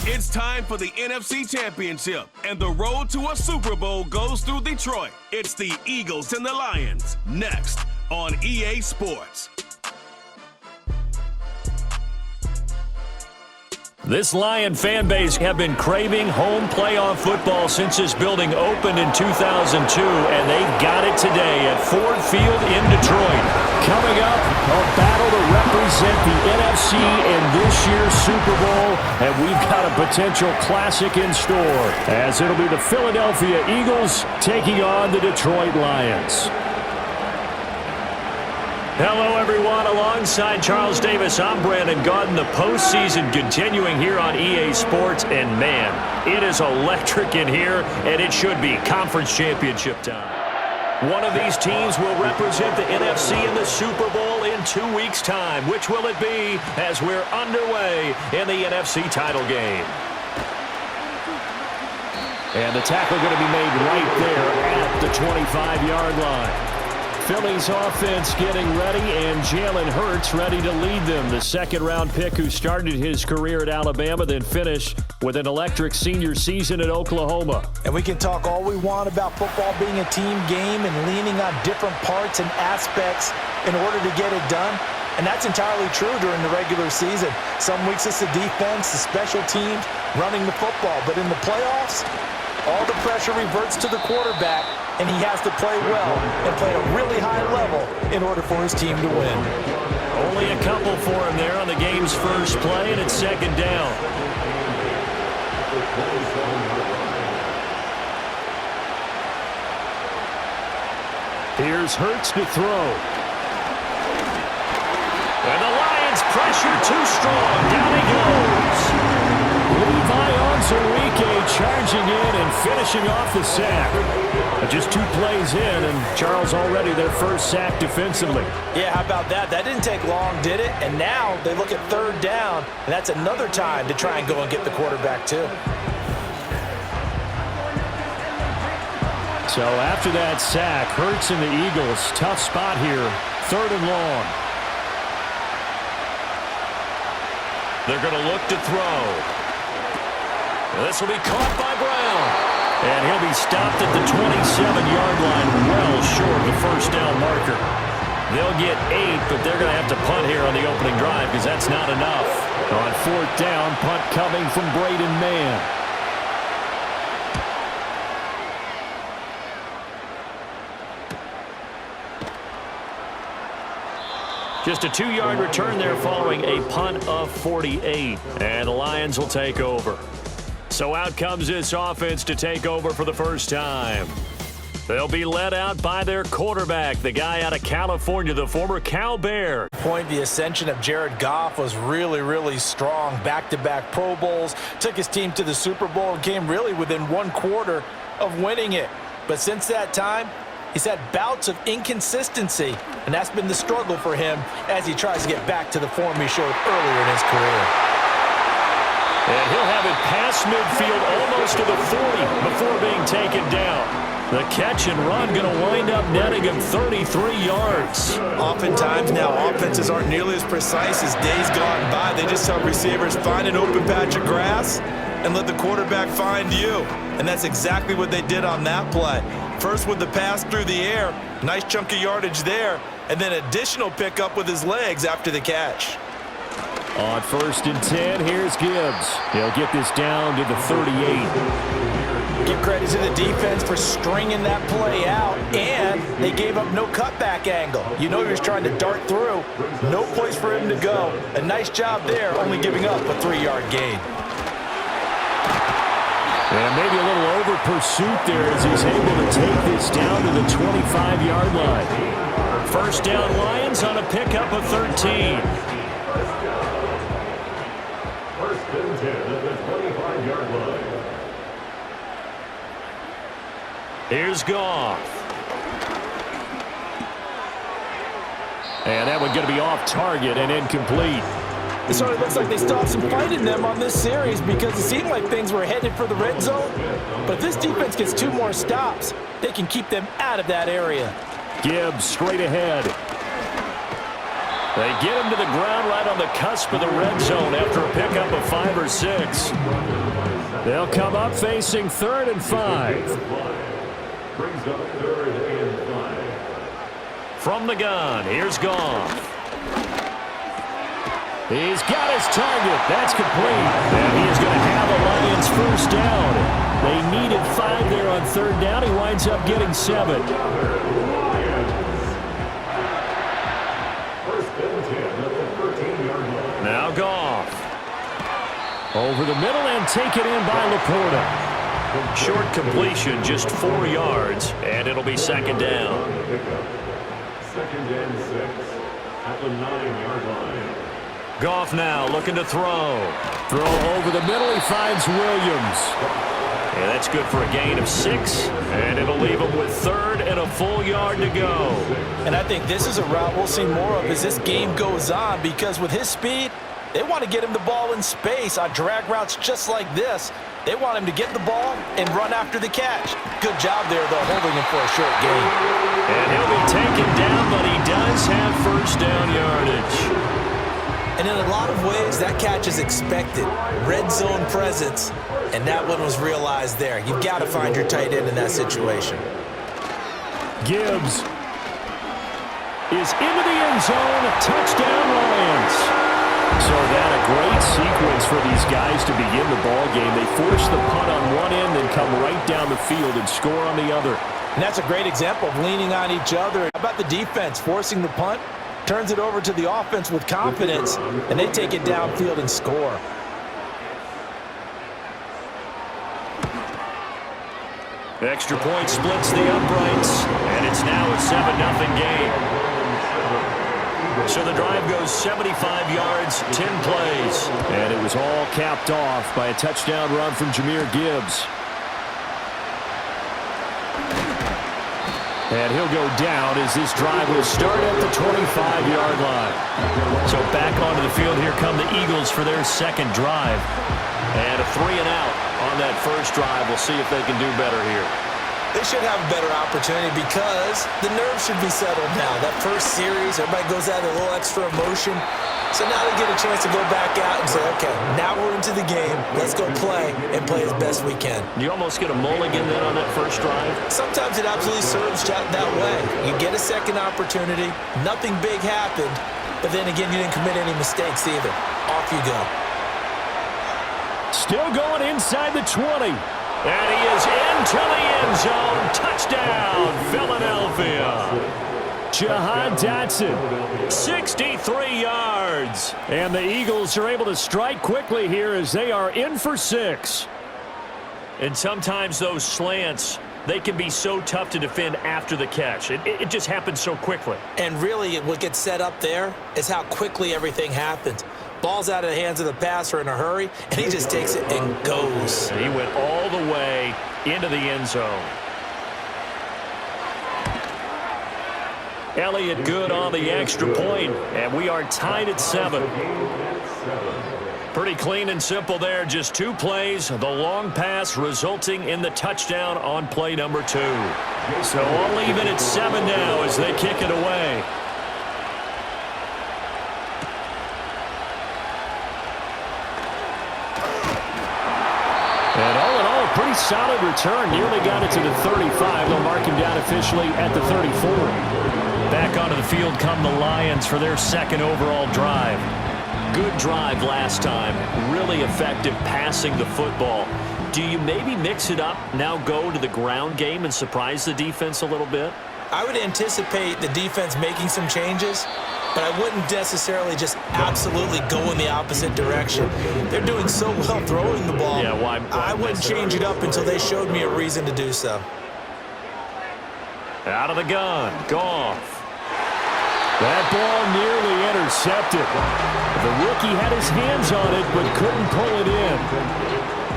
It's time for the NFC Championship, and the road to a Super Bowl goes through Detroit. It's the Eagles and the Lions, next on EA Sports. This Lion fan base have been craving home playoff football since this building opened in 2002, and they've got it today at Ford Field in Detroit. Coming up, a battle to represent the NFC in this year's Super Bowl, and we've got a potential classic in store, as it'll be the Philadelphia Eagles taking on the Detroit Lions. Hello, everyone. Alongside Charles Davis, I'm Brandon Gaudin. The postseason continuing here on EA Sports, and man, it is electric in here, and it should be conference championship time. One of these teams will represent the NFC in the Super Bowl in 2 weeks' time. Which will it be as we're underway in the NFC title game? And the tackle going to be made right there at the 25-yard line. Philly's offense getting ready, and Jalen Hurts ready to lead them. The second-round pick who started his career at Alabama, then finished with an electric senior season at Oklahoma. And we can talk all we want about football being a team game and leaning on different parts and aspects in order to get it done. And that's entirely true during the regular season. Some weeks it's the defense, the special teams, running the football. But in the playoffs, all the pressure reverts to the quarterback, and he has to play well and play at a really high level in order for his team to win. Only a couple for him there on the game's first play, and it's second down. Here's Hurts to throw. And the Lions pressure too strong. Down he goes. Levi Onwuzurike charging in and finishing off the sack. Just 2 plays in, and Charles already their first sack defensively. Yeah, how about that? That didn't take long, did it? And now they look at third down, and that's another time to try and go and get the quarterback too. So after that sack, Hurts and the Eagles, tough spot here, 3rd and long. They're going to look to throw. This will be caught by Brown. And he'll be stopped at the 27-yard line, well short of the first down marker. They'll get 8, but they're going to have to punt here on the opening drive because that's not enough. On 4th down, punt coming from Braden Mann. Just a 2-yard return there following a punt of 48. And the Lions will take over. So out comes this offense to take over for the first time. They'll be led out by their quarterback, the guy out of California, the former Cal Bear. The ascension of Jared Goff was really, really strong. Back-to-back Pro Bowls, took his team to the Super Bowl and came really within 1 quarter of winning it. But since that time, he's had bouts of inconsistency, and that's been the struggle for him as he tries to get back to the form he showed earlier in his career. And he'll have it past midfield almost to the 40 before being taken down. The catch and run going to wind up netting him 33 yards. Oftentimes now offenses aren't nearly as precise as days gone by. They just help receivers find an open patch of grass and let the quarterback find you. And that's exactly what they did on that play. First with the pass through the air, nice chunk of yardage there, and then additional pickup with his legs after the catch. On 1st and 10, here's Gibbs. He'll get this down to the 38. Give credit to the defense for stringing that play out, and they gave up no cutback angle. You know he was trying to dart through. No place for him to go. A nice job there, only giving up a 3-yard gain. And maybe a little over pursuit there as he's able to take this down to the 25-yard line. First down Lions on a pickup of 13. First and 10 at the 25-yard line. Here's Goff. And that one going to be off target and incomplete. It sort of looks like they still have some fight in them on this series because it seemed like things were headed for the red zone. But if this defense gets 2 more stops, they can keep them out of that area. Gibbs straight ahead. They get him to the ground right on the cusp of the red zone after a pickup of 5 or 6. They'll come up facing 3rd and 5. Brings up 3rd and 5. From the gun, here's Goff. He's got his target. That's complete. And he is going to have a Lions first down. They needed 5 there on 3rd down. He winds up getting 7. Now Goff. Over the middle and taken in by Laporta. Short completion, just 4 yards, and it'll be 2nd down. 2nd and 6 at the 9-yard line. Goff now looking to throw. Throw over the middle. He finds Williams. And that's good for a gain of 6, and it'll leave him with 3rd and a full yard to go. And I think this is a route we'll see more of as this game goes on, because with his speed, they want to get him the ball in space on drag routes just like this. They want him to get the ball and run after the catch. Good job there, though, holding him for a short gain. And he'll be taken down, but he does have first down yardage. And in a lot of ways, that catch is expected. Red zone presence, and that one was realized there. You've got to find your tight end in that situation. Gibbs is into the end zone. Touchdown, Lions. So that a great sequence for these guys to begin the ball game. They force the punt on one end and come right down the field and score on the other. And that's a great example of leaning on each other. How about the defense forcing the punt? Turns it over to the offense with confidence, and they take it downfield and score. Extra point splits the uprights, and it's now a 7-0 game. So the drive goes 75 yards, 10 plays. And it was all capped off by a touchdown run from Jahmyr Gibbs. And he'll go down as this drive will start at the 25-yard line. So back onto the field, here come the Eagles for their 2nd drive. And a 3-and-out on that first drive. We'll see if they can do better here. They should have a better opportunity because the nerves should be settled now. That first series, everybody goes out with a little extra emotion. So now they get a chance to go back out and say, okay, now we're into the game. Let's go play and play as best we can. You almost get a mulligan then on that first drive? Sometimes it absolutely serves that way. You get a second opportunity. Nothing big happened. But then again, you didn't commit any mistakes either. Off you go. Still going inside the 20. And he is into the end zone. Touchdown, Philadelphia. Jahan Dotson, 63 yards. And the Eagles are able to strike quickly here as they are in for 6. And sometimes those slants, they can be so tough to defend after the catch. It just happens so quickly. And really, what gets set up there is how quickly everything happens. Ball's out of the hands of the passer in a hurry, and he just takes it and goes. He went all the way into the end zone. Elliott good on the extra point, and we are tied at 7. Pretty clean and simple there. Just 2 plays. The long pass resulting in the touchdown on play number 2. So I'll leave it at 7 now as they kick it away. And all in all, a pretty solid return. Nearly got it to the 35. They'll mark him down officially at the 34. Back onto the field come the Lions for their 2nd overall drive. Good drive last time. Really effective passing the football. Do you maybe mix it up, now go to the ground game and surprise the defense a little bit? I would anticipate the defense making some changes, but I wouldn't necessarily just absolutely go in the opposite direction. They're doing so well throwing the ball. Yeah, why I wouldn't change it up until they showed me a reason to do so. Out of the gun, Goff. That ball nearly intercepted. The rookie had his hands on it but couldn't pull it in.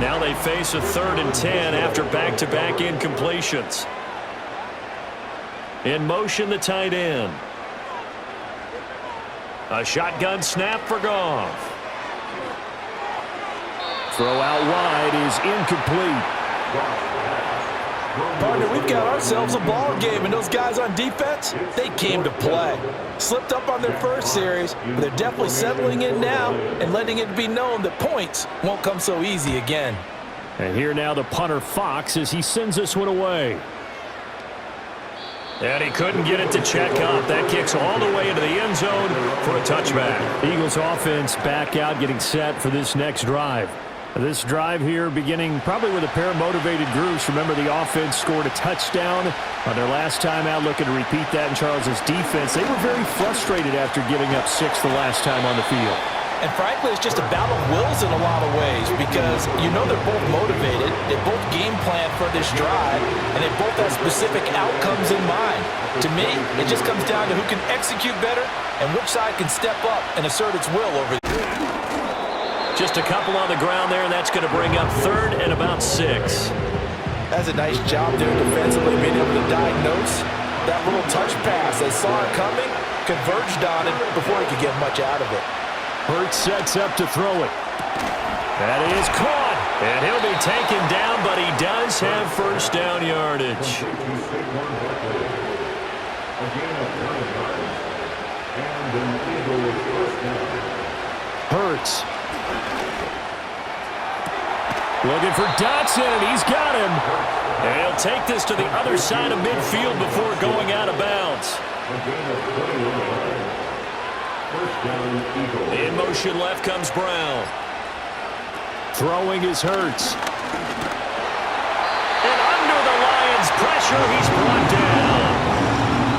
Now they face a 3rd and 10 after back-to-back incompletions. In motion, the tight end. A shotgun snap for Goff. Throw out wide is incomplete. Partner, we've got ourselves a ball game, and those guys on defense, they came to play. Slipped up on their first series, but they're definitely settling in now and letting it be known that points won't come so easy again. And here now the punter Fox as he sends this one away. And he couldn't get it to check up. That kicks all the way into the end zone for a touchback. Eagles offense back out, getting set for this next drive. This drive here beginning probably with a pair of motivated groups. Remember, the offense scored a touchdown on their last time out, looking to repeat that in Charles's defense. They were very frustrated after giving up 6 the last time on the field. And frankly, it's just a battle of wills in a lot of ways because you know they're both motivated, they both game plan for this drive, and they both have specific outcomes in mind. To me, it just comes down to who can execute better and which side can step up and assert its will over there. Just a couple on the ground there, and that's going to bring up 3rd and about 6. That's a nice job there defensively, being able to diagnose that little touch pass. They saw it coming, converged on it before he could get much out of it. Hurts sets up to throw it. That is caught, and he'll be taken down, but he does have first down yardage. Hurts. Looking for Dotson, and he's got him. And he'll take this to the other side of midfield before going out of bounds. In motion left comes Brown. Throwing is Hurts. And under the Lions' pressure, he's brought down.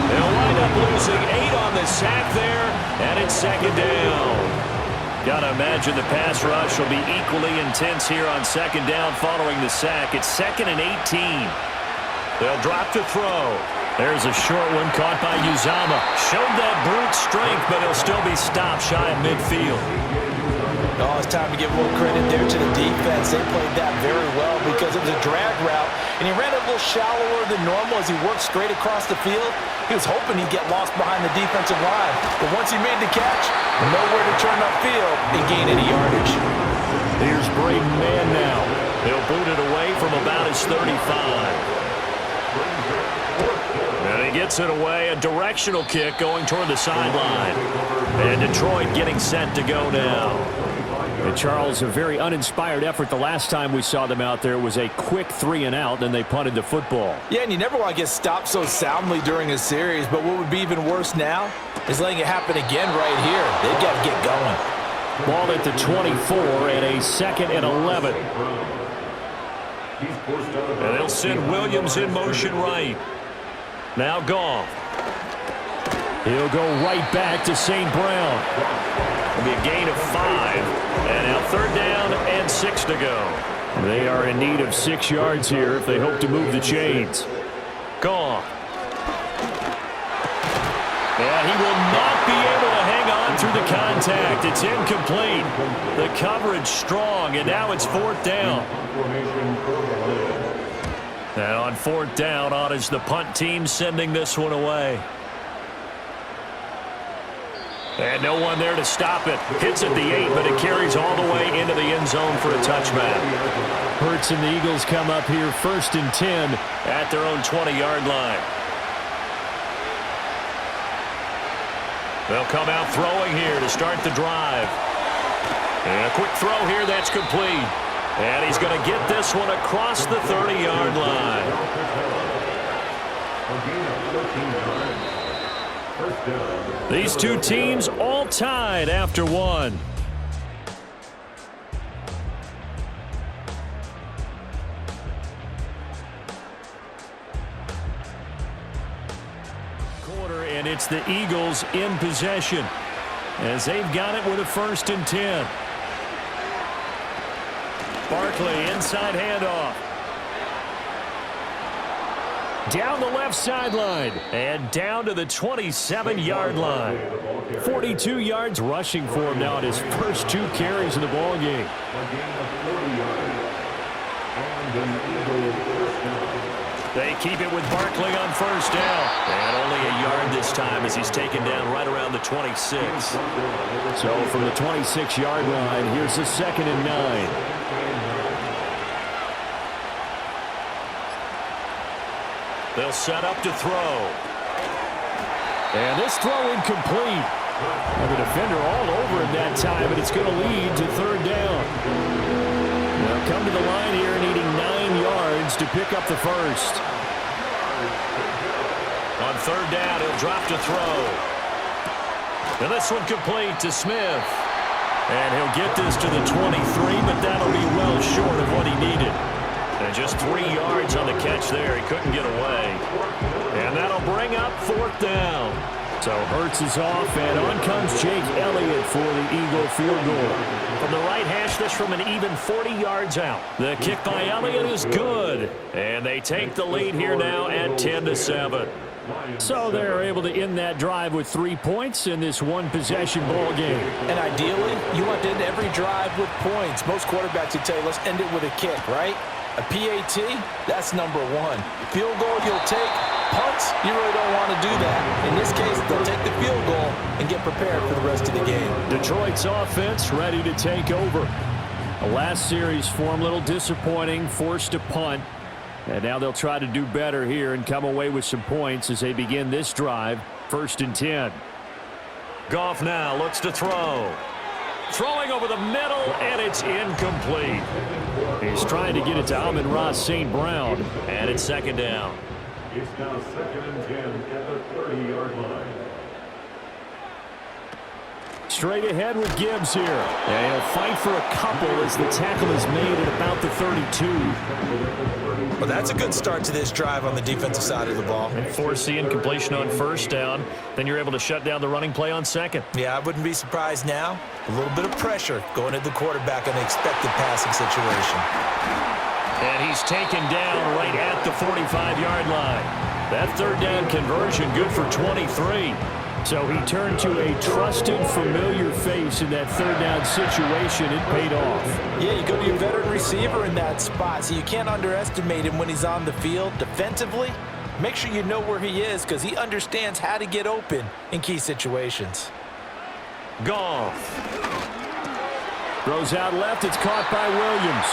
They'll wind up losing 8 on the sack there, and it's 2nd down. Gotta imagine the pass rush will be equally intense here on 2nd down following the sack. It's 2nd and 18. They'll drop to throw. There's a short one caught by Uzama. Showed that brute strength, but he'll still be stopped shy of midfield. Oh, it's time to give a little credit there to the defense. They played that very well because it was a drag route, and he ran a little shallower than normal as he worked straight across the field. He was hoping he'd get lost behind the defensive line, but once he made the catch, nowhere to turn upfield and gain any yardage. Here's Braden Mann now. He'll boot it away from about his 35. And he gets it away, a directional kick going toward the sideline. And Detroit getting set to go now. And Charles, a very uninspired effort the last time we saw them out there. It was a quick 3 and out, then they punted the football. Yeah, and you never want to get stopped so soundly during a series, but what would be even worse now is letting it happen again right here. They've got to get going. Ball at the 24 and a 2nd and 11. And they'll send Williams in motion right. Now Goff. He'll go right back to St. Brown. It'll be a gain of 5. And now 3rd down and 6 to go. They are in need of 6 yards here if they hope to move the chains. Goff. And he will not be able to hang on through the contact. It's incomplete. The coverage strong, and now it's 4th down. And on 4th down, on is the punt team sending this one away. And no one there to stop it. Hits at the 8, but it carries all the way into the end zone for a touchback. Hurts and the Eagles come up here 1st and 10 at their own 20-yard line. They'll come out throwing here to start the drive. And a quick throw here, that's complete. And he's going to get this one across the 30-yard line. These two teams all tied after 1. Quarter, and it's the Eagles in possession as they've got it with a 1st and 10. Barkley, inside handoff. Down the left sideline and down to the 27-yard line. 42 yards rushing for him now at his first 2 carries in the ballgame. They keep it with Barkley on 1st down. And only a yard this time as he's taken down right around the 26. So from the 26-yard line, here's the 2nd and 9. They'll set up to throw. And this throw incomplete. And the defender all over him that time, and it's going to lead to third down. They'll come to the line here needing 9 yards to pick up the first. On third down, he'll drop to throw. And this one complete to Smith. And he'll get this to the 23, but that'll be well short of what he needed. And just 3 yards on the catch there. He couldn't get away. And that'll bring up fourth down. So Hurts is off, and on comes Jake Elliott for the Eagle field goal. From the right hash, this from an even 40 yards out. The kick by Elliott is good. And they take the lead here now at 10-7. So they're able to end that drive with 3 points in this one-possession ball game. And ideally, you want to end every drive with points. Most quarterbacks would tell you, let's end it with a kick, right? A PAT, that's number one. Field goal, you'll take. Punts, you really don't want to do that. In this case, they'll take the field goal and get prepared for the rest of the game. Detroit's offense ready to take over. The last series for them, a little disappointing, forced a punt. And now they'll try to do better here and come away with some points as they begin this drive. 1st and 10. Goff now looks to throw. Throwing over the middle, and it's incomplete. He's trying to get it to Amon-Ra St. Brown, and it's 2nd down. It's now 2nd and 10 at the 30-yard line. Straight ahead with Gibbs here. And he'll fight for a couple as the tackle is made at about the 32. Well, that's a good start to this drive on the defensive side of the ball. And force the incompletion on 1st down. Then you're able to shut down the running play on 2nd. Yeah, I wouldn't be surprised now. A little bit of pressure going at the quarterback on the expected passing situation. And he's taken down right at the 45-yard line. That 3rd down conversion good for 23. So he turned to a trusted, familiar face in that 3rd down situation. It paid off. Yeah, you go to your veteran receiver in that spot, so you can't underestimate him when he's on the field defensively. Make sure you know where he is because he understands how to get open in key situations. Goff. Throws out left. It's caught by Williams.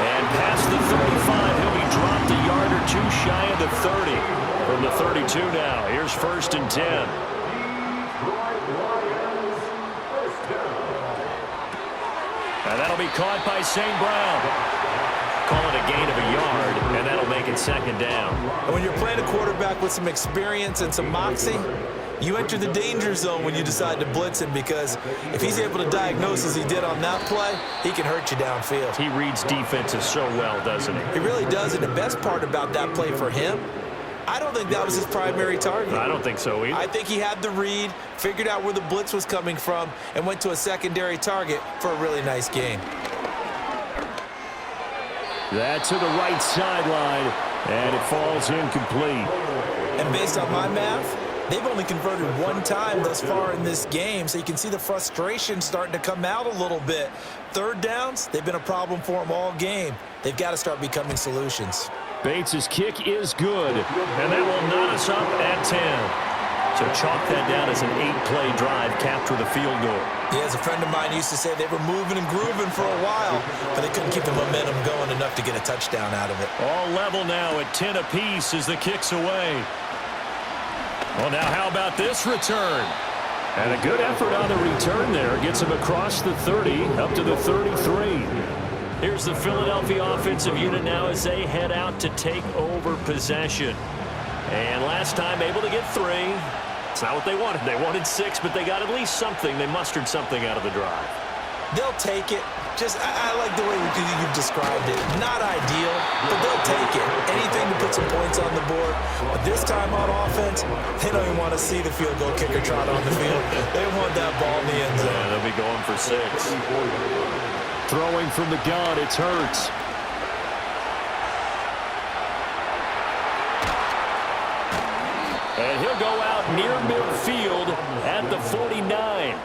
And past the 35, he'll be dropped a yard or two shy of the 30. From the 32 now, here's 1st and 10. And that'll be caught by St. Brown. Call it a gain of a yard, and that'll make it 2nd down. And when you're playing a quarterback with some experience and some moxie, you enter the danger zone when you decide to blitz him because if he's able to diagnose as he did on that play, he can hurt you downfield. He reads defenses so well, doesn't he? He really does, and the best part about that play for him, I don't think that was his primary target. I don't think so either. I think he had the read, figured out where the blitz was coming from, and went to a secondary target for a really nice gain. That to the right sideline, and it falls incomplete. And based on my math, they've only converted 1 time thus far in this game, so you can see the frustration starting to come out a little bit. 3rd downs, they've been a problem for them all game. They've got to start becoming solutions. Bates' kick is good, and that will knot us up at 10. So chalk that down as an 8-play drive, capture the field goal. Yeah, as a friend of mine used to say, they were moving and grooving for a while, but they couldn't keep the momentum going enough to get a touchdown out of it. All level now at 10 apiece as the kick's away. Well, now how about this return? And a good effort on the return there. Gets him across the 30, up to the 33. Here's the Philadelphia offensive unit now as they head out to take over possession. And last time able to get 3. It's not what they wanted. They wanted 6, but they got at least something. They mustered something out of the drive. They'll take it. I like the way you've described it. Not ideal, but they'll take it. Anything to put some points on the board. But this time on offense, they don't even want to see the field goal kicker trot on the field. They want that ball in the end zone. Yeah, they'll be going for 6. Throwing from the gun, it's Hurts. And he'll go out near midfield at the 49.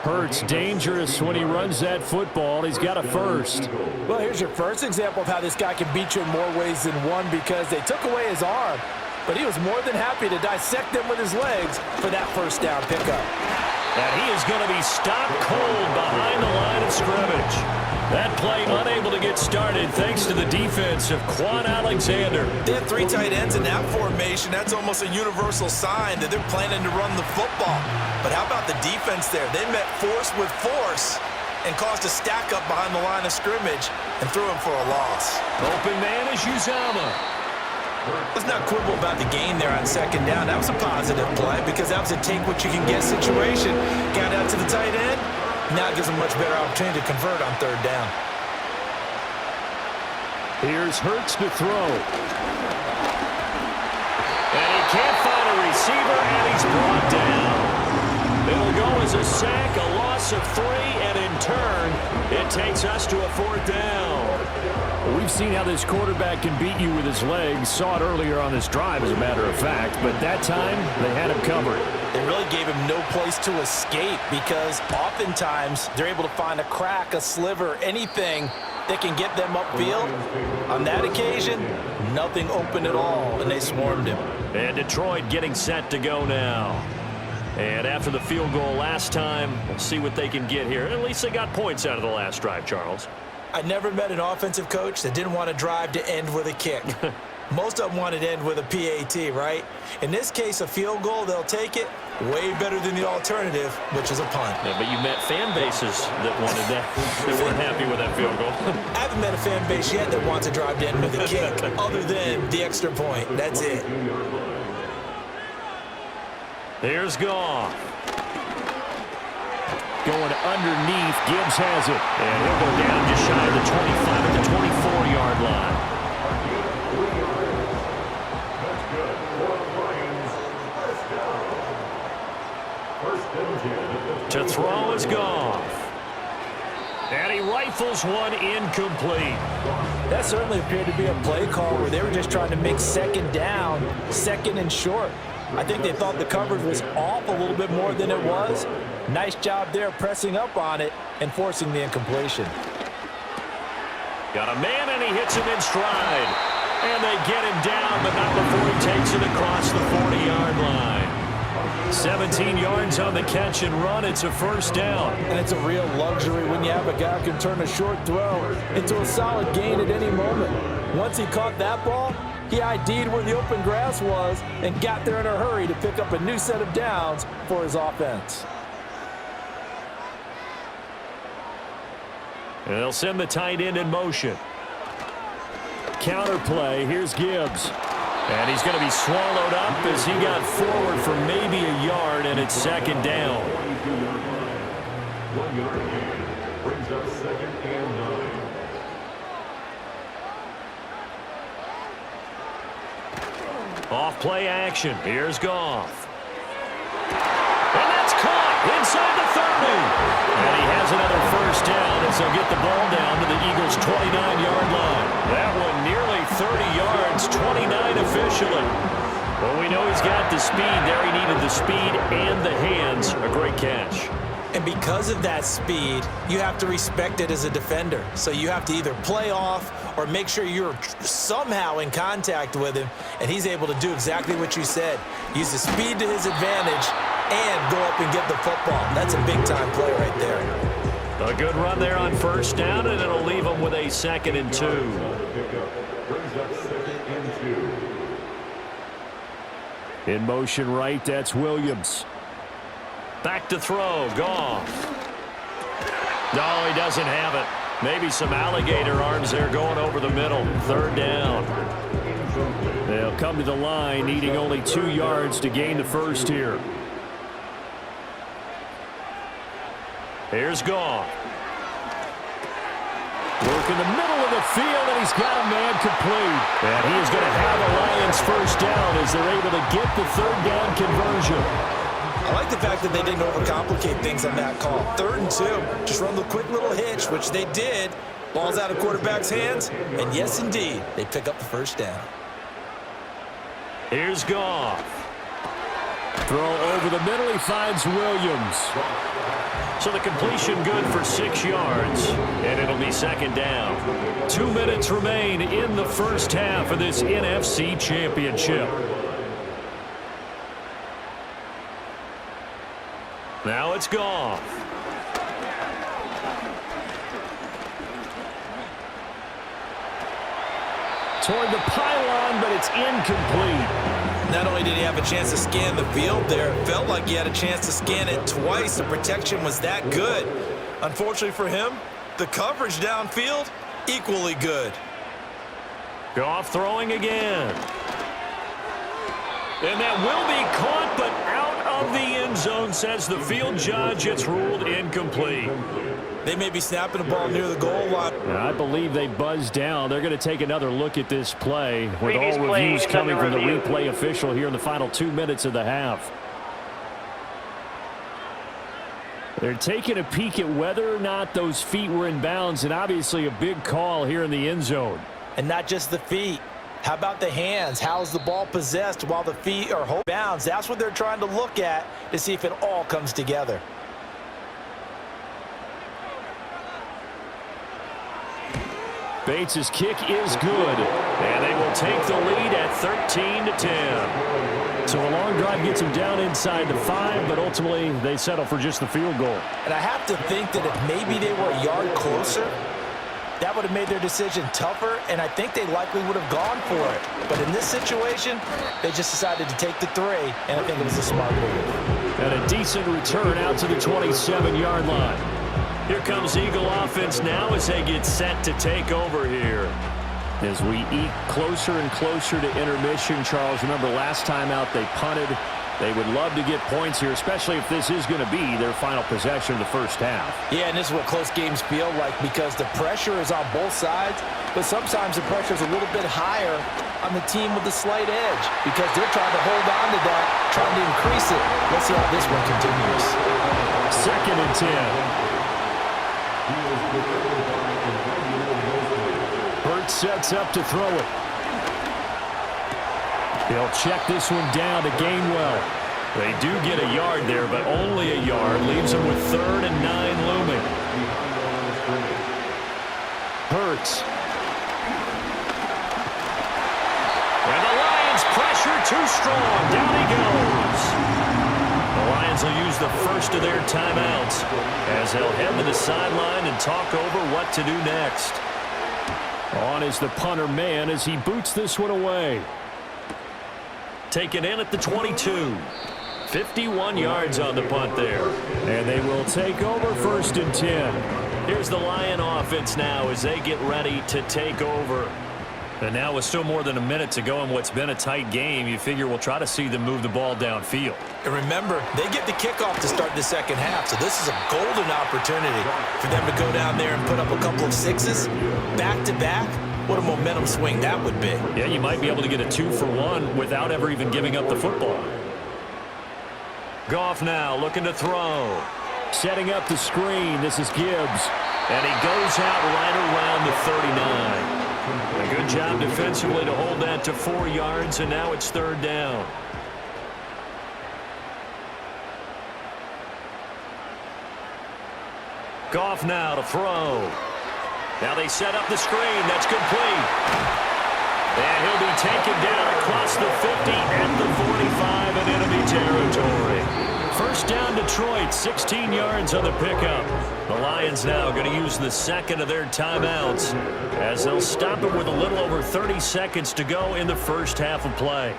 Hurts dangerous when he runs that football. He's got a first. Well, here's your first example of how this guy can beat you in more ways than one because they took away his arm, but he was more than happy to dissect them with his legs for that 1st down pickup. And he is going to be stopped cold behind the line of scrimmage. That play unable to get started thanks to the defense of Quan Alexander. They have 3 tight ends in that formation. That's almost a universal sign that they're planning to run the football. But how about the defense there? They met force with force and caused a stack up behind the line of scrimmage and threw him for a loss. Open man is Uzomah. Let's not quibble about the gain there on second down. That was a positive play because that was a take-what-you-can-get situation. Got out to the tight end. Now it gives them a much better opportunity to convert on third down. Here's Hurts to throw. And he can't find a receiver, and he's brought down. It'll go as a sack, a loss of 3, and in turn, it takes us to a 4th down. We've seen how this quarterback can beat you with his legs. Saw it earlier on this drive, as a matter of fact. But that time, they had him covered. They really gave him no place to escape because oftentimes they're able to find a crack, a sliver, anything that can get them upfield. On that occasion, nothing open at all, and they swarmed him. And Detroit getting set to go now. And after the field goal last time, we'll see what they can get here. At least they got points out of the last drive, Charles. I never met an offensive coach that didn't want to drive to end with a kick. Most of them wanted to end with a PAT, right? In this case, a field goal, they'll take it. Way better than the alternative, which is a punt. Yeah, but you met fan bases that wanted that. They weren't happy with that field goal. I haven't met a fan base yet that wants to drive to end with a kick, other than the extra point. That's it. Here's Goff. Going underneath, Gibbs has it. And he'll go down just shy of the 25 at the 24-yard line. To throw is Goff. And he rifles one incomplete. That certainly appeared to be a play call where they were just trying to make second down, second and short. I think they thought the coverage was off a little bit more than it was. Nice job there pressing up on it and forcing the incompletion. Got a man, and he hits him in stride. And they get him down, but not before he takes it across the 40-yard line. 17 yards on the catch and run. It's a first down. And it's a real luxury when you have a guy who can turn a short throw into a solid gain at any moment. Once he caught that ball, he ID'd where the open grass was and got there in a hurry to pick up a new set of downs for his offense. And they'll send the tight end in motion. Counter play. Here's Gibbs. And he's going to be swallowed up as he got forward for maybe a yard, and it's second down. 1 yard gain brings up 2nd and 9. Off play action. Here's Goff. And that's caught inside the 30. And he has another first down as they'll get the ball down to the Eagles' 29-yard line. That one nearly 30 yards, 29 officially. Well, we know he's got the speed there. He needed the speed and the hands. A great catch. And because of that speed, you have to respect it as a defender. So you have to either play off or make sure you're somehow in contact with him, and he's able to do exactly what you said. Use the speed to his advantage and go up and get the football. That's a big-time play right there. A good run there on first down, and it'll leave him with a 2nd and 2. Brings up 2nd and 2. In motion right, that's Williams. Back to throw, Goff. No, he doesn't have it. Maybe some alligator arms there going over the middle. 3rd down. They'll come to the line, needing only 2 yards to gain the first here. Here's Goff. Work in the middle of the field, and he's got a man complete. And he is going to have a Lions first down as they're able to get the 3rd down conversion. I like the fact that they didn't overcomplicate things on that call. 3rd and 2, just run the quick little hitch, which they did. Ball's out of quarterback's hands, and yes, indeed, they pick up the first down. Here's Goff. Throw over the middle, he finds Williams. So the completion good for 6 yards, and it'll be 2nd down. 2 minutes remain in the first half of this NFC Championship. Now it's Goff. toward the pylon, but it's incomplete. Not only did he have a chance to scan the field there, it felt like he had a chance to scan it twice. The protection was that good. Unfortunately for him, the coverage downfield, equally good. Goff throwing again. And that will be caught, but out of the end zone, says the field judge. It's ruled incomplete. They may be snapping the ball near the goal line. I believe they buzzed down. They're going to take another look at this play with all reviews coming from the replay official here in the final 2 minutes of the half. They're taking a peek at whether or not those feet were in bounds, and obviously a big call here in the end zone. And not just the feet. How about the hands? How's the ball possessed while the feet are bounds? That's what they're trying to look at to see if it all comes together. Bates' kick is good, and they will take the lead at 13-10. So a long drive gets them down inside the 5, but ultimately they settle for just the field goal. And I have to think that if maybe they were a yard closer, that would have made their decision tougher, and I think they likely would have gone for it. But in this situation, they just decided to take the 3, and I think it was a smart move. And a decent return out to the 27-yard line. Here comes Eagle offense now as they get set to take over here. As we eke closer and closer to intermission, Charles, remember last time out they punted. They would love to get points here, especially if this is going to be their final possession of the first half. Yeah, and this is what close games feel like because the pressure is on both sides, but sometimes the pressure is a little bit higher on the team with the slight edge because they're trying to hold on to that, trying to increase it. Let's see how this one continues. 2nd and 10. Hurts sets up to throw it. They'll check this one down to Gainwell. They do get a yard there, but only a yard. Leaves them with 3rd and 9 looming. Hurts. And the Lions pressure too strong. Down he goes. The Lions will use the first of their timeouts as they'll head to the sideline and talk over what to do next. On is the punter man as he boots this one away. Taken in at the 22. 51 yards on the punt there. And they will take over 1st and 10. Here's the Lion offense now as they get ready to take over. And now with still more than a minute to go in what's been a tight game, you figure we'll try to see them move the ball downfield. And remember, they get the kickoff to start the second half, so this is a golden opportunity for them to go down there and put up a couple of 6s back-to-back. What a momentum swing that would be. Yeah, you might be able to get a 2-for-1 without ever even giving up the football. Goff now looking to throw. Setting up the screen. This is Gibbs. And he goes out right around the 39. A good job defensively to hold that to 4 yards, and now it's 3rd down. Goff now to throw. Now they set up the screen. That's complete. And he'll be taken down across the 50 and the 45 in enemy territory. 1st down Detroit, 16 yards on the pickup. The Lions now going to use the 2nd of their timeouts as they'll stop it with a little over 30 seconds to go in the first half of play.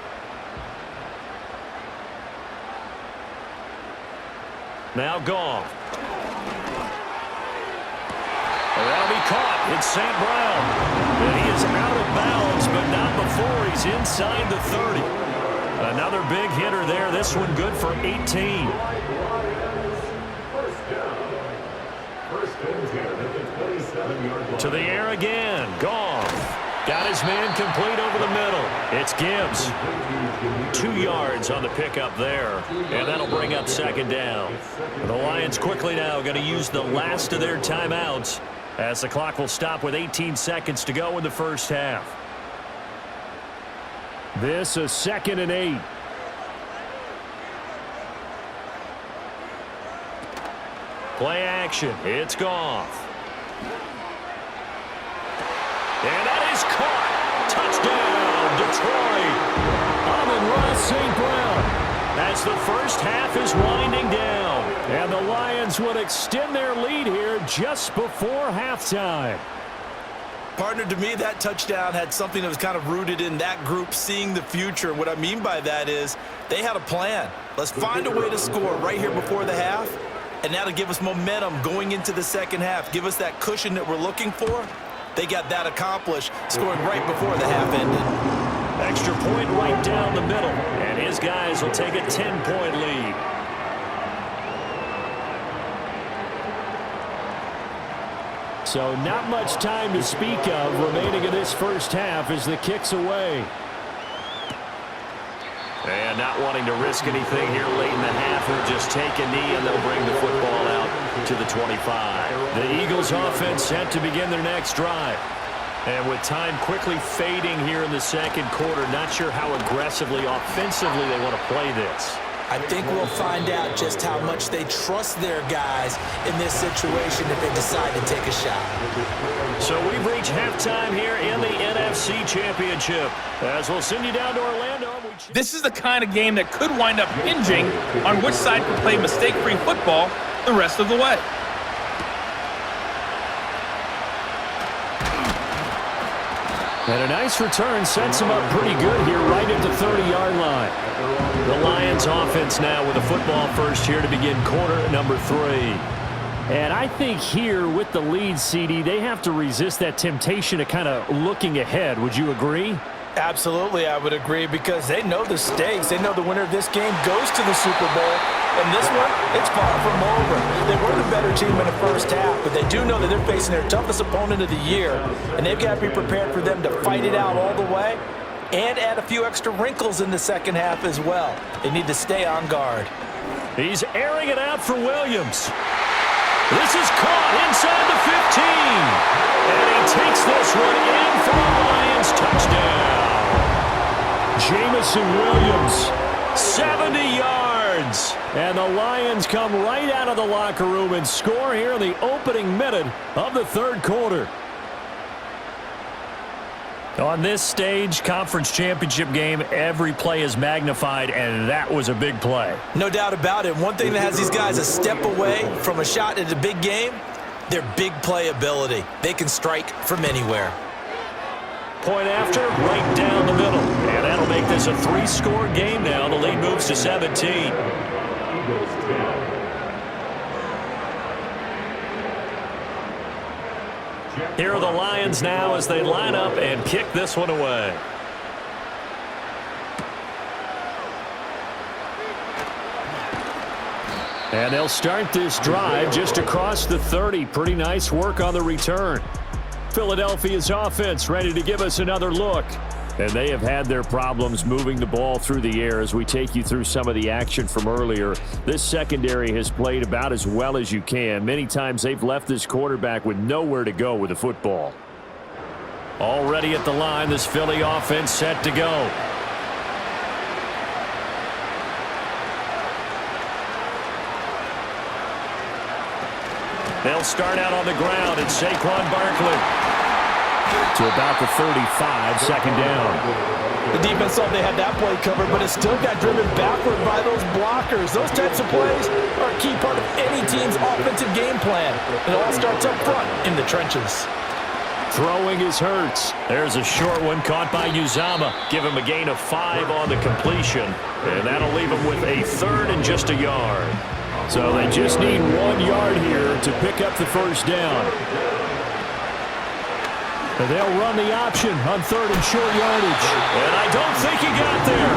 Now Goff. That'll be caught. It's St. Brown. And he is out of bounds, but not before he's inside the 30. Another big hitter there. This one good for 18. To the air again. Goff. Got his man complete over the middle. It's Gibbs. 2 yards on the pickup there. And that'll bring up 2nd down. The Lions quickly now going to use the last of their timeouts as the clock will stop with 18 seconds to go in the first half. This is 2nd and 8. Play action. It's Goff. And that is caught. Touchdown, Detroit. Amon-Ra St. Brown. As the first half is winding down. And the Lions would extend their lead here just before halftime. Partner, to me, that touchdown had something that was kind of rooted in that group seeing the future. What I mean by that is they had a plan. Let's find a way to score right here before the half, and that'll give us momentum going into the second half, give us that cushion that we're looking for. They got that accomplished, scoring right before the half ended. Extra point right down the middle, and his guys will take a 10-point lead. So not much time to speak of remaining in this first half as the kick's away. And not wanting to risk anything here late in the half, he'll just take a knee and they'll bring the football out to the 25. The Eagles offense set to begin their next drive. And with time quickly fading here in the second quarter, not sure how aggressively, offensively they want to play this. I think we'll find out just how much they trust their guys in this situation if they decide to take a shot. So we've reached halftime here in the NFC Championship. As we'll send you down to Orlando. This is the kind of game that could wind up hinging on which side can play mistake-free football the rest of the way. And a nice return sets him up pretty good here right at the 30-yard line. The Lions offense now with a football first here to begin quarter number 3. And I think here with the lead, CD, they have to resist that temptation of kind of looking ahead. Would you agree? Absolutely, I would agree, because they know the stakes. They know the winner of this game goes to the Super Bowl. And this one, it's far from over. They were the better team in the first half, but they do know that they're facing their toughest opponent of the year, and they've got to be prepared for them to fight it out all the way and add a few extra wrinkles in the second half as well. They need to stay on guard. He's airing it out for Williams. This is caught inside the 15. And he takes this one in for the Lions touchdown. Jamison Williams, 70 yards. And the Lions come right out of the locker room and score here in the opening minute of the third quarter. On this stage, conference championship game, every play is magnified, and that was a big play. No doubt about it. One thing that has these guys a step away from a shot at a big game, their big play ability. They can strike from anywhere. Point after, right down the middle. And that'll make this a 3-score game now. The lead moves to 17. Here are the Lions now as they line up and kick this one away. And they'll start this drive just across the 30. Pretty nice work on the return. Philadelphia's offense ready to give us another look. And they have had their problems moving the ball through the air as we take you through some of the action from earlier. This secondary has played about as well as you can. Many times they've left this quarterback with nowhere to go with the football. Already at the line, this Philly offense set to go. They'll start out on the ground. It's Saquon Barkley. To about the 35, second down. The defense thought they had that play covered, but it still got driven backward by those blockers. Those types of plays are a key part of any team's offensive game plan. It all starts up front in the trenches. Throwing is Hurts. There's a short one caught by Uzama. Give him a gain of 5 on the completion. And that'll leave him with a third and just a yard. So they just need 1 yard here to pick up the first down. And they'll run the option on third and short yardage. And I don't think he got there.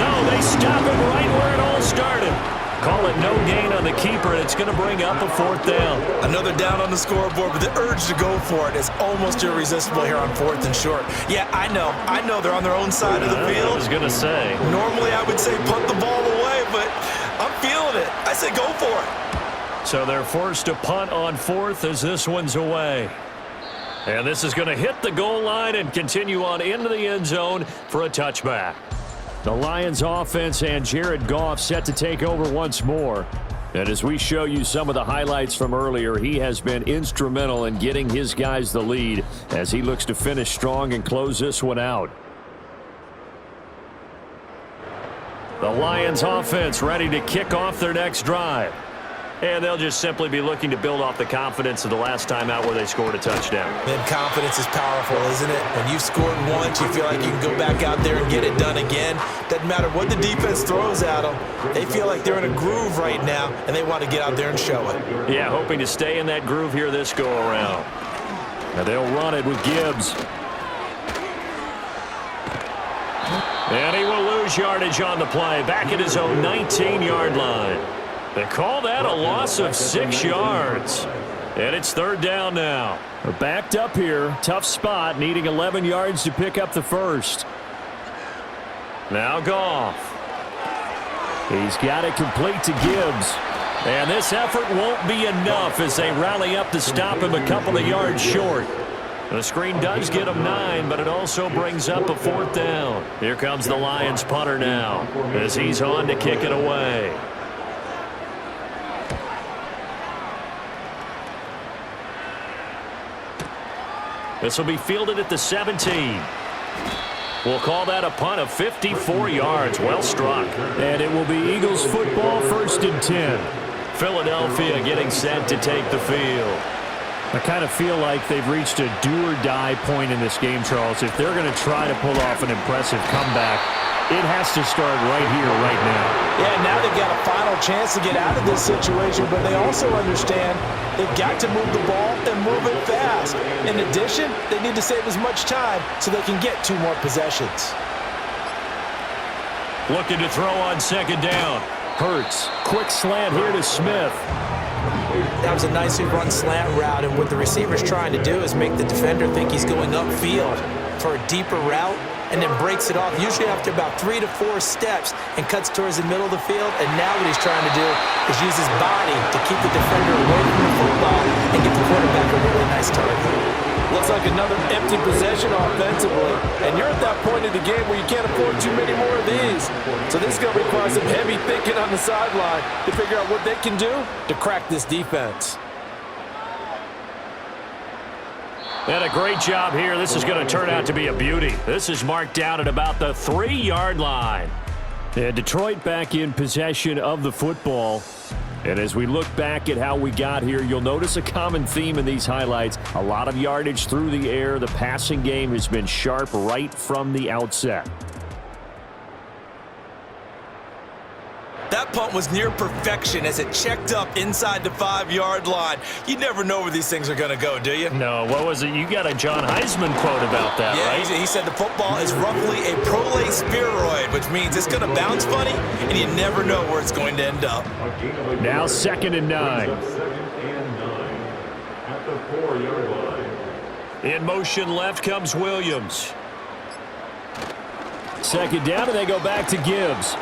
No, they stop him right where it all started. Call it no gain on the keeper, and it's going to bring up a 4th down. Another down on the scoreboard, but the urge to go for it is almost irresistible here on 4th and short. Yeah, I know they're on their own side of the field. I was going to say. Normally I would say punt the ball away, but I'm feeling it. I say go for it. So they're forced to punt on 4th as this one's away. And this is going to hit the goal line and continue on into the end zone for a touchback. The Lions offense and Jared Goff set to take over once more. And as we show you some of the highlights from earlier, he has been instrumental in getting his guys the lead as he looks to finish strong and close this one out. The Lions offense ready to kick off their next drive. And they'll just simply be looking to build off the confidence of the last time out where they scored a touchdown. And confidence is powerful, isn't it? When you've scored once, you feel like you can go back out there and get it done again. Doesn't matter what the defense throws at them. They feel like they're in a groove right now, and they want to get out there and show it. Yeah, hoping to stay in that groove here this go-around. Now they'll run it with Gibbs. And he will lose yardage on the play, back at his own 19-yard line. They call that a loss of 6 yards. And it's third down now. They're backed up here. Tough spot, needing 11 yards to pick up the first. Now Goff. He's got it complete to Gibbs. And this effort won't be enough as they rally up to stop him a couple of yards short. The screen does get him 9, but it also brings up a 4th down. Here comes the Lions punter now as he's on to kick it away. This will be fielded at the 17. We'll call that a punt of 54 yards. Well struck. And it will be Eagles football, 1st and 10. Philadelphia getting set to take the field. I kind of feel like they've reached a do-or-die point in this game, Charles. If they're going to try to pull off an impressive comeback, it has to start right here, right now. Yeah, now they've got a final chance to get out of this situation, but they also understand they've got to move the ball and move it fast. In addition, they need to save as much time so they can get 2 more possessions. Looking to throw on 2nd down. Hurts. Quick slant here to Smith. That was a nicely run slant route, and what the receiver's trying to do is make the defender think he's going upfield for a deeper route, and then breaks it off, usually after about 3 to 4 steps, and cuts towards the middle of the field. And now what he's trying to do is use his body to keep the defender away from the football and get the quarterback a really nice target. Looks like another empty possession offensively, and you're at that point in the game where you can't afford too many more of these. So this is going to require some heavy thinking on the sideline to figure out what they can do to crack this defense. And a great job here. This is going to turn out to be a beauty. This is marked down at about the 3-yard line. And Detroit back in possession of the football. And as we look back at how we got here, you'll notice a common theme in these highlights. A lot of yardage through the air. The passing game has been sharp right from the outset. That punt was near perfection as it checked up inside the 5-yard line. You never know where these things are going to go, do you? No, what was it? You got a John Heisman quote about that, right? Yeah, he said the football is roughly a prolate spheroid, which means it's going to bounce funny, and you never know where it's going to end up. Now 2nd and 9. At the 4-yard line. In motion left comes Williams. 2nd down, and they go back to Gibbs.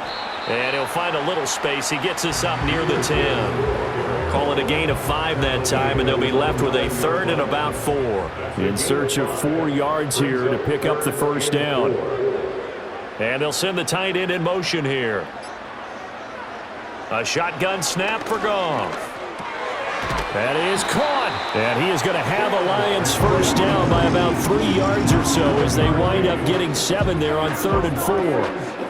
And he'll find a little space. He gets us up near the 10. Call it a gain of 5 that time, and they'll be left with a 3rd and about 4. In search of 4 yards here to pick up the 1st down. And they'll send the tight end in motion here. A shotgun snap for Goff. That is caught. And he is going to have a Lions 1st down by about 3 yards or so as they wind up getting 7 there on 3rd and 4.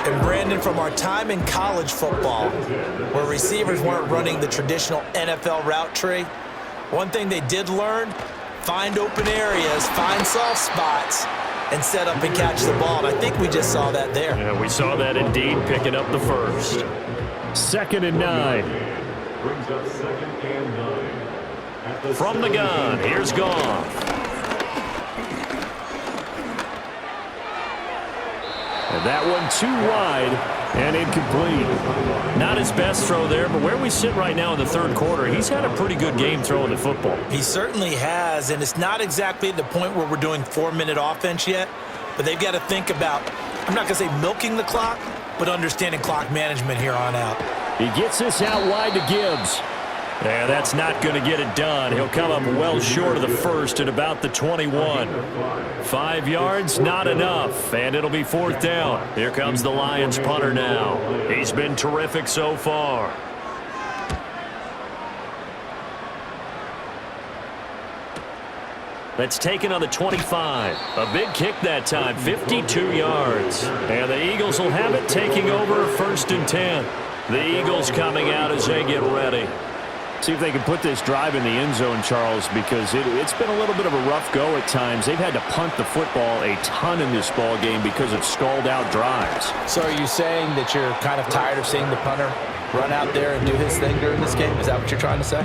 And Brandon, from our time in college football, where receivers weren't running the traditional NFL route tree, one thing they did learn, find open areas, find soft spots, and set up and catch the ball. And I think we just saw that there. Yeah, we saw that indeed, picking up the 1st. 2nd and 9. Brings up 2nd and 9. From the gun, here's Goff. And that one too wide and incomplete. Not his best throw there, but where we sit right now in the 3rd quarter, he's had a pretty good game throwing the football. He certainly has, and it's not exactly at the point where we're doing 4-minute offense yet, but they've got to think about, I'm not going to say milking the clock, but understanding clock management here on out. He gets this out wide to Gibbs. And that's not going to get it done. He'll come up well short of the 1st at about the 21. 5 yards, not enough, and it'll be 4th down. Here comes the Lions punter now. He's been terrific so far. That's taken on the 25. A big kick that time, 52 yards. And the Eagles will have it, taking over 1st and 10. The Eagles coming out as they get ready. See if they can put this drive in the end zone, Charles, because it's been a little bit of a rough go at times. They've had to punt the football a ton in this ball game because of stalled-out drives. So are you saying that you're kind of tired of seeing the punter run out there and do his thing during this game? Is that what you're trying to say?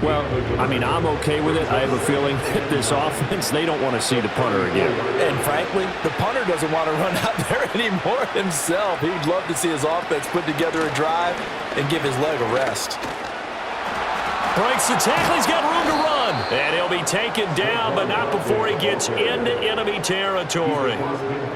Well, I mean, I'm okay with it. I have a feeling that this offense, they don't want to see the punter again. And frankly, the punter doesn't want to run out there anymore himself. He'd love to see his offense put together a drive and give his leg a rest. Breaks the tackle. He's got room to run. And he'll be taken down, but not before he gets into enemy territory.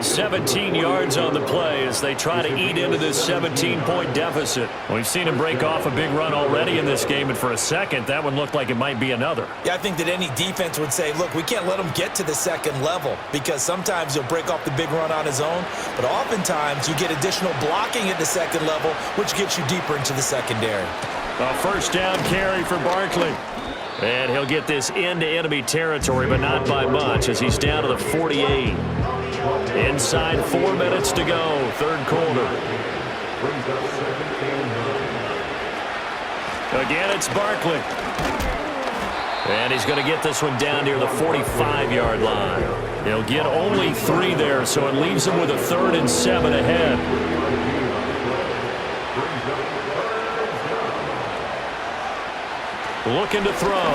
17 yards on the play as they try to eat into this 17-point deficit. We've seen him break off a big run already in this game, and for a second, that one looked like it might be another. Yeah, I think that any defense would say, look, we can't let him get to the second level because sometimes he'll break off the big run on his own, but oftentimes you get additional blocking at the second level, which gets you deeper into the secondary. A first down carry for Barkley. And he'll get this into enemy territory, but not by much as he's down to the 48. Inside 4 minutes to go, third quarter. Again, it's Barkley. And he's going to get this one down near the 45-yard line. He'll get only 3 there, so it leaves him with a 3rd and 7 ahead. Looking to throw.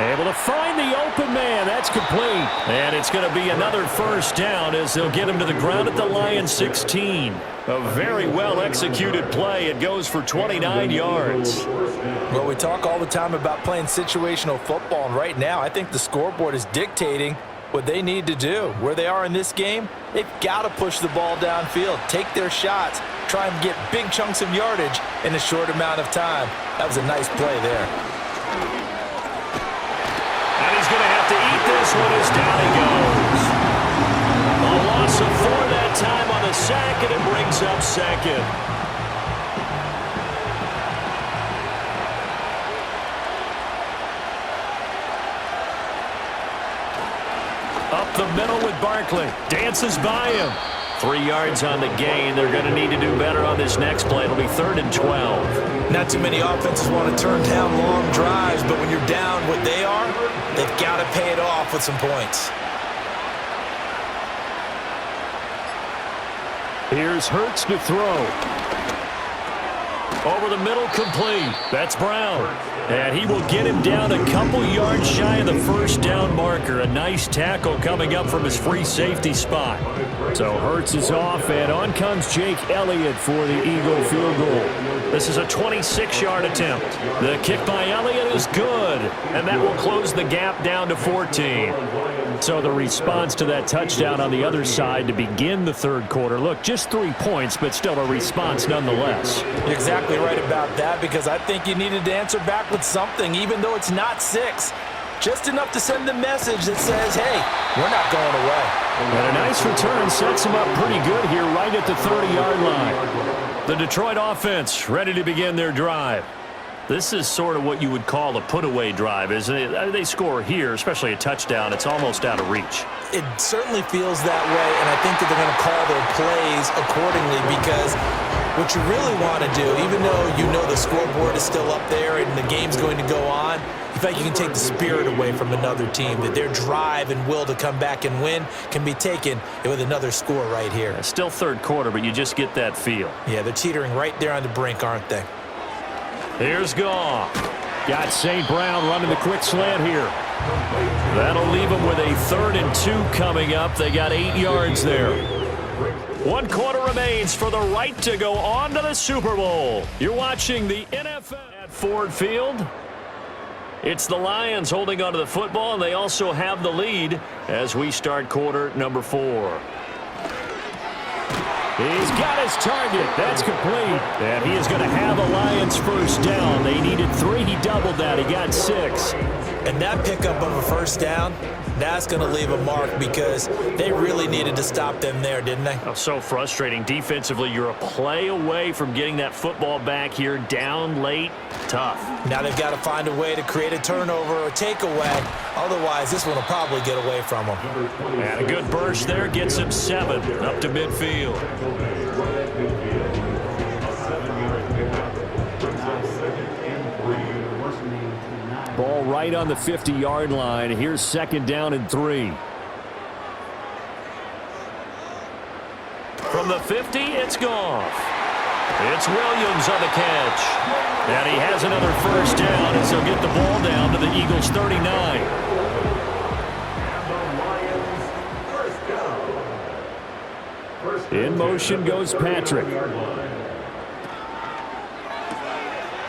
Able to find the open man. That's complete. And it's going to be another first down as they'll get him to the ground at the Lions 16. A very well-executed play. It goes for 29 yards. Well, we talk all the time about playing situational football, and right now I think the scoreboard is dictating what they need to do. Where they are in this game, they've got to push the ball downfield, take their shots, try and get big chunks of yardage in a short amount of time. That was a nice play there. And he's going to have to eat this one as down he goes. A loss of 4 that time on the sack, and it brings up second. Up the middle with Barkley. Dances by him. 3 yards on the gain. They're going to need to do better on this next play. It'll be 3rd and 12. Not too many offenses want to turn down long drives, but when you're down what they are, they've got to pay it off with some points. Here's Hurts to throw. Over the middle, complete. That's Brown. And he will get him down a couple yards shy of the first down marker. A nice tackle coming up from his free safety spot. So Hurts is off, and on comes Jake Elliott for the Eagle field goal. This is a 26-yard attempt. The kick by Elliott is good, and that will close the gap down to 14. So the response to that touchdown on the other side to begin the third quarter. Look, just 3 points, but still a response nonetheless. You're exactly right about that, because I think you needed to answer back with something, even though it's not 6. Just enough to send the message that says, hey, we're not going away. And a nice return sets him up pretty good here right at the 30-yard line. The Detroit offense ready to begin their drive. This is sort of what you would call a put-away drive, isn't it? They score here, especially a touchdown. It's almost out of reach. It certainly feels that way, and I think that they're going to call their plays accordingly, because what you really want to do, even though you know the scoreboard is still up there and the game's going to go on, in fact, you can take the spirit away from another team, that their drive and will to come back and win can be taken with another score right here. Still third quarter, but you just get that feel. Yeah, they're teetering right there on the brink, aren't they? Here's Goff. Got St. Brown running the quick slant here. That'll leave them with a 3rd and 2 coming up. They got 8 yards there. 1 quarter remains for the right to go on to the Super Bowl. You're watching the NFL at Ford Field. It's the Lions holding onto the football, and they also have the lead as we start quarter number 4. He's got his target. That's complete. And he is going to have a Lions first down. They needed 3. He doubled that. He got 6. And that pickup of a first down, that's going to leave a mark, because they really needed to stop them there, didn't they? Oh, so frustrating. Defensively, you're a play away from getting that football back here. Down late. Tough. Now they've got to find a way to create a turnover or takeaway. Otherwise, this one will probably get away from them. And a good burst there gets him 7 up to midfield. right on the 50-yard line. Here's 2nd down and 3. From the 50, it's Goff. It's Williams on the catch. And he has another 1st down as he'll get the ball down to the Eagles' 39. In motion goes Patrick.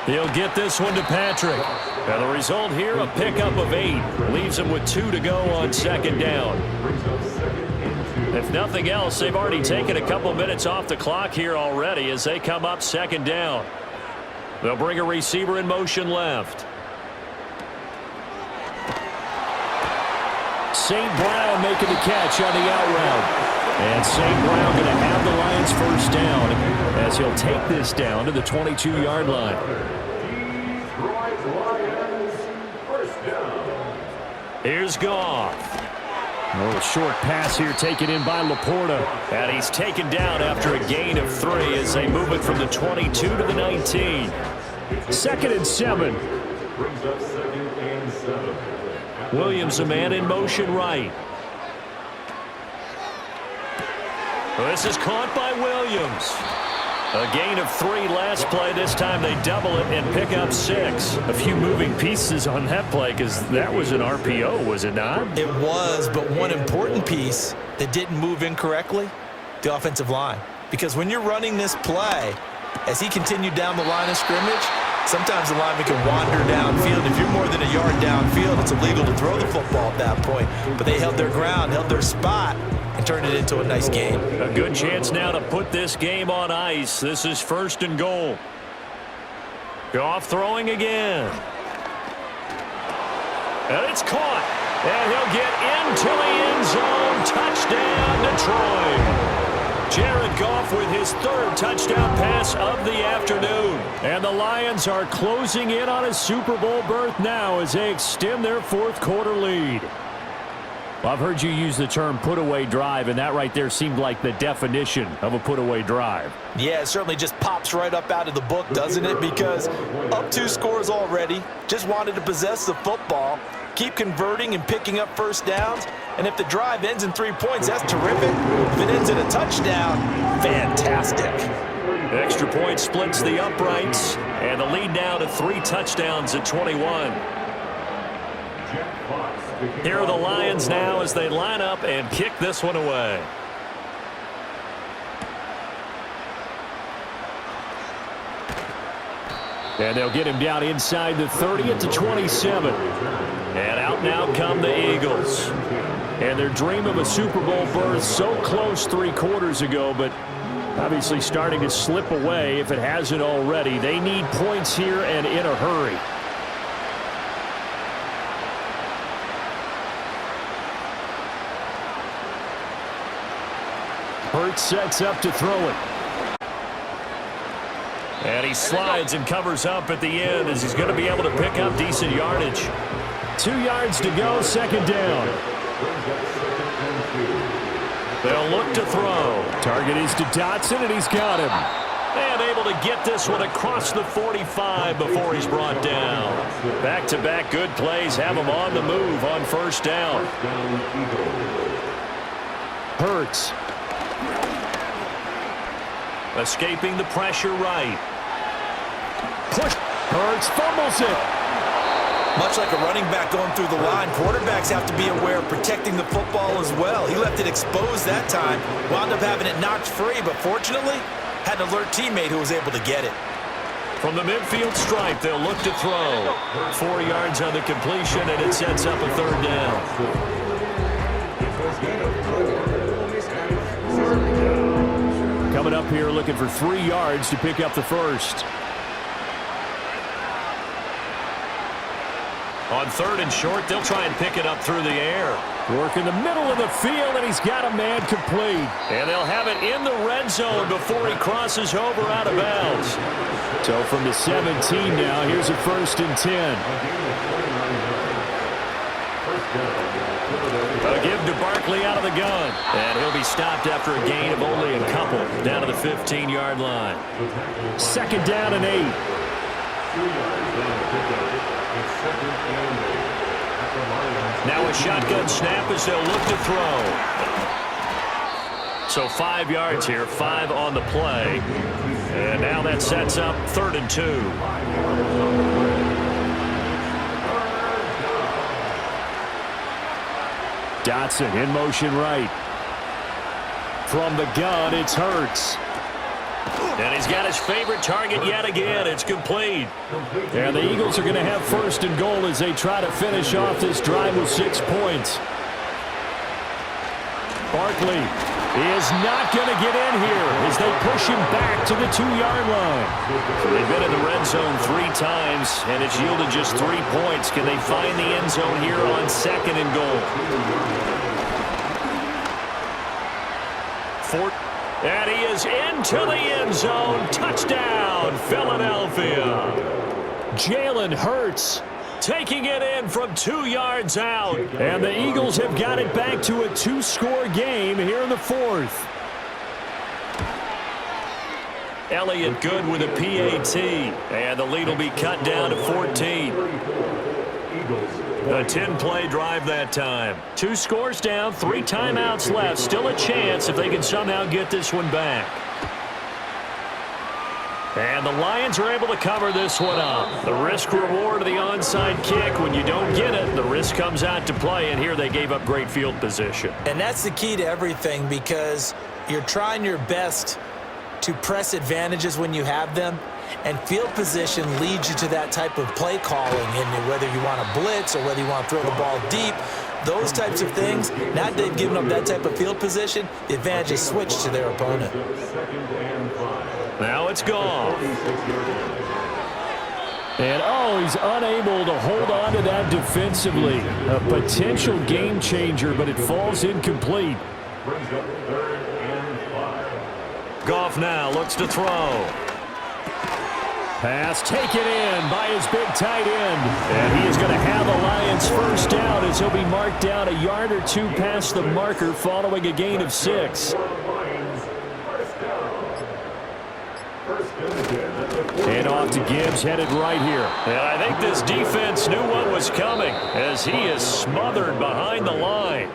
He'll get this one to Patrick. And the result here, a pickup of 8. Leaves him with 2 to go on 2nd down. If nothing else, they've already taken a couple minutes off the clock here already as they come up 2nd down. They'll bring a receiver in motion left. St. Brown making the catch on the out route. And St. Brown going to have the Lions 1st down as he'll take this down to the 22-yard line. Here's Goff. A little short pass here taken in by Laporta. And he's taken down after a gain of 3 as they move it from the 22 to the 19. 2nd and 7. Williams, a man in motion right. This is caught by Williams. A gain of 3 last play. This time they double it and pick up 6. A few moving pieces on that play because that was an RPO, was it not? It was, but one important piece that didn't move incorrectly, the offensive line. Because when you're running this play, as he continued down the line of scrimmage, sometimes the lineman can wander downfield. If you're more than a yard downfield, it's illegal to throw the football at that point. But they held their ground, held their spot, and turned it into a nice game. A good chance now to put this game on ice. This is 1st and goal. Goff throwing again. And it's caught. And he'll get into the end zone. Touchdown, Detroit. Jared Goff with his 3rd touchdown pass of the afternoon. And the Lions are closing in on a Super Bowl berth now as they extend their 4th quarter lead. Well, I've heard you use the term put-away drive, and that right there seemed like the definition of a put-away drive. Yeah, it certainly just pops right up out of the book, doesn't it? Because up 2 scores already, just wanted to possess the football, keep converting and picking up 1st downs, and if the drive ends in 3 points, that's terrific. If it ends in a touchdown, fantastic. Extra point splits the uprights, and the lead now to 3 touchdowns at 21. Here are the Lions now as they line up and kick this one away. And they'll get him down inside the 30 at the 27. And out now come the Eagles. And their dream of a Super Bowl berth so close 3 quarters ago, but obviously starting to slip away if it hasn't already. They need points here and in a hurry. Hurts sets up to throw it. And he slides and covers up at the end as he's going to be able to pick up decent yardage. 2 yards to go, 2nd down. They'll look to throw. Target is to Dotson, and he's got him. And able to get this one across the 45 before he's brought down. Back-to-back good plays have him on the move on 1st down. Hurts. Escaping the pressure right. Push. Hurts fumbles it. Much like a running back going through the line, quarterbacks have to be aware of protecting the football as well. He left it exposed that time, wound up having it knocked free, but fortunately, had an alert teammate who was able to get it. From the midfield stripe, they'll look to throw. 4 yards on the completion, and it sets up a 3rd down. Coming up here looking for 3 yards to pick up the 1st. On 3rd and short, they'll try and pick it up through the air. Work in the middle of the field, and he's got a man complete. And they'll have it in the red zone before he crosses over out of bounds. So from the 17 now, here's a 1st and 10. A give to Barkley out of the gun. And he'll be stopped after a gain of only a couple down to the 15-yard line. 2nd down and 8. Now a shotgun snap as they'll look to throw. So 5 yards here, 5 on the play. And now that sets up 3rd and 2. Dotson in motion right. From the gun, it's Hurts. And he's got his favorite target yet again. It's complete. And the Eagles are going to have 1st and goal as they try to finish off this drive with 6 points. Barkley is not going to get in here as they push him back to the 2-yard line. So they've been in the red zone 3 times, and it's yielded just 3 points. Can they find the end zone here on 2nd and goal? And he is into the end zone. Touchdown, Philadelphia. Jalen Hurts taking it in from 2 yards out. And the Eagles have got it back to a 2-score game here in the 4th. Elliott good with a PAT. And the lead will be cut down to 14. A 10-play drive that time. 2 scores down, 3 timeouts left. Still a chance if they can somehow get this one back. And the Lions are able to cover this one up. The risk-reward of the onside kick. When you don't get it, the risk comes out to play, and here they gave up great field position. And that's the key to everything, because you're trying your best to press advantages when you have them, and field position leads you to that type of play calling, and whether you want to blitz or whether you want to throw the ball deep, those types of things. Now that they've given up that type of field position, the advantage is switched to their opponent. Now it's gone. And he's unable to hold on to that defensively. A potential game changer, but it falls incomplete. Goff now looks to throw. Pass taken in by his big tight end. And he is going to have a Lions 1st down as he'll be marked down a yard or 2 past the marker following a gain of 6. And off to Gibbs, headed right here. And I think this defense knew what was coming as he is smothered behind the line.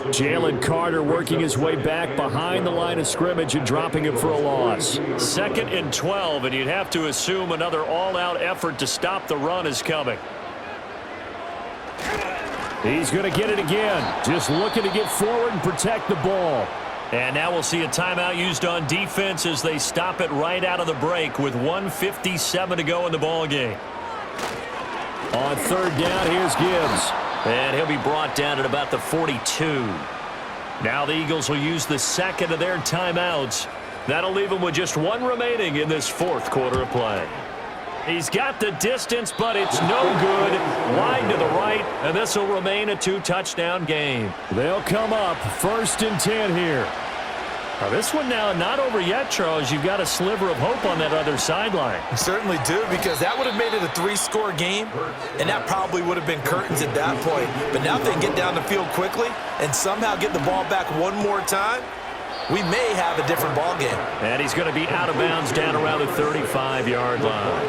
Jalen Carter working his way back behind the line of scrimmage and dropping him for a loss. 2nd and 12, and you'd have to assume another all-out effort to stop the run is coming. He's going to get it again. Just looking to get forward and protect the ball. And now we'll see a timeout used on defense as they stop it right out of the break with 1:57 to go in the ball game. On 3rd down, here's Gibbs. And he'll be brought down at about the 42. Now the Eagles will use the 2nd of their timeouts. That'll leave them with just 1 remaining in this 4th quarter of play. He's got the distance, but it's no good. Wide to the right, and this will remain a 2-touchdown game. They'll come up 1st and 10 here. Now this one now not over yet, Charles. You've got a sliver of hope on that other sideline. You certainly do, because that would have made it a 3-score game, and that probably would have been curtains at that point. But now if they can get down the field quickly and somehow get the ball back one more time, we may have a different ball game. And he's going to be out of bounds down around the 35-yard line.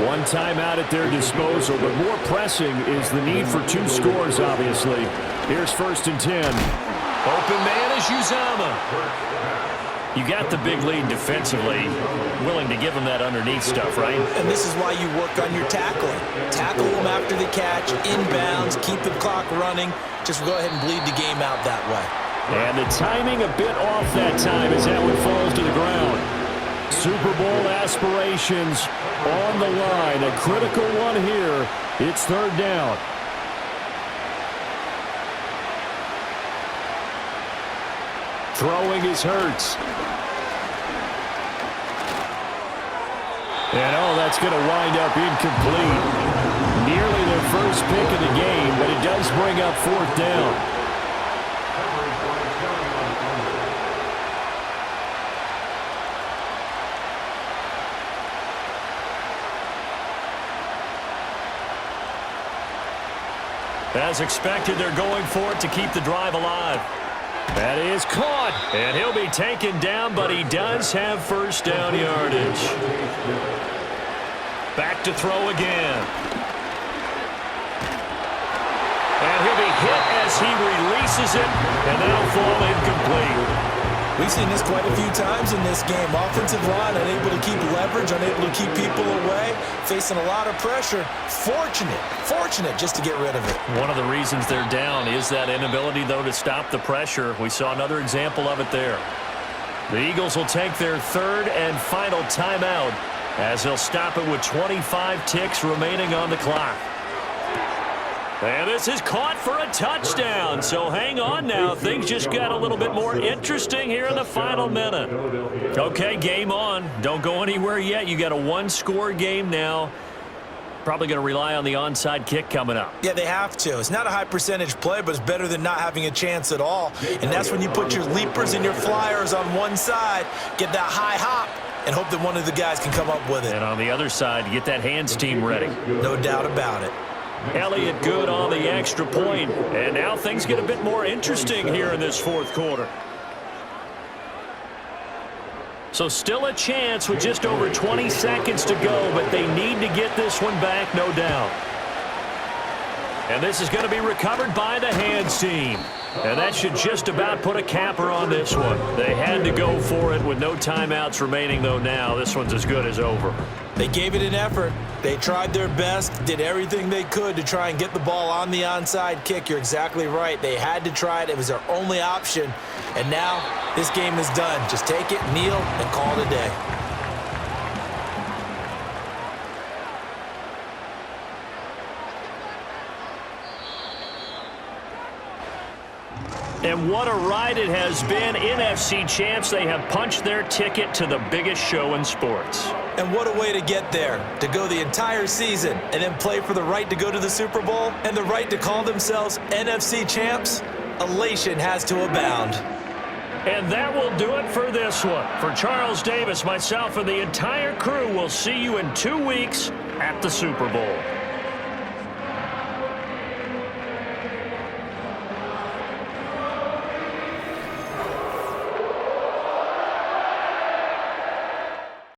1 timeout at their disposal, but more pressing is the need for 2 scores, obviously. Here's 1st and 10. Open man is Uzama. You got the big lead defensively, willing to give him that underneath stuff, right? And this is why you work on your tackling. Tackle them after the catch, inbounds, keep the clock running. Just go ahead and bleed the game out that way. And the timing a bit off that time as that one falls to the ground. Super Bowl aspirations on the line. A critical one here. It's 3rd down. Throwing is Hurts. And that's going to wind up incomplete. Nearly their first pick of the game, but it does bring up 4th down. As expected, they're going for it to keep the drive alive. That is caught. And he'll be taken down, but he does have 1st down yardage. Back to throw again. And he'll be hit as he releases it, and that'll fall incomplete. We've seen this quite a few times in this game. Offensive line unable to keep leverage, unable to keep people away, facing a lot of pressure. Fortunate just to get rid of it. One of the reasons they're down is that inability, though, to stop the pressure. We saw another example of it there. The Eagles will take their third and final timeout as they'll stop it with 25 ticks remaining on the clock. And this is caught for a touchdown. So hang on now. Things just got a little bit more interesting here in the final minute. Okay, game on. Don't go anywhere yet. You got a one-score game now. Probably going to rely on the onside kick coming up. Yeah, they have to. It's not a high percentage play, but it's better than not having a chance at all. And that's when you put your leapers and your flyers on one side, get that high hop, and hope that one of the guys can come up with it. And on the other side, get that hands team ready. No doubt about it. Elliott good on the extra point. And now things get a bit more interesting here in this fourth quarter. So still a chance with just over 20 seconds to go, but they need to get this one back, no doubt. And this is going to be recovered by the hands team. And that should just about put a capper on this one. They had to go for it with no timeouts remaining, though now. This one's as good as over. They gave it an effort. They tried their best, did everything they could to try and get the ball on the onside kick. You're exactly right. They had to try it. It was their only option. And now this game is done. Just take it, kneel, and call it a day. And what a ride it has been. NFC champs, they have punched their ticket to the biggest show in sports. And what a way to get there, to go the entire season and then play for the right to go to the Super Bowl and the right to call themselves NFC champs. Elation has to abound. And that will do it for this one. For Charles Davis, myself, and the entire crew, we'll see you in 2 weeks at the Super Bowl.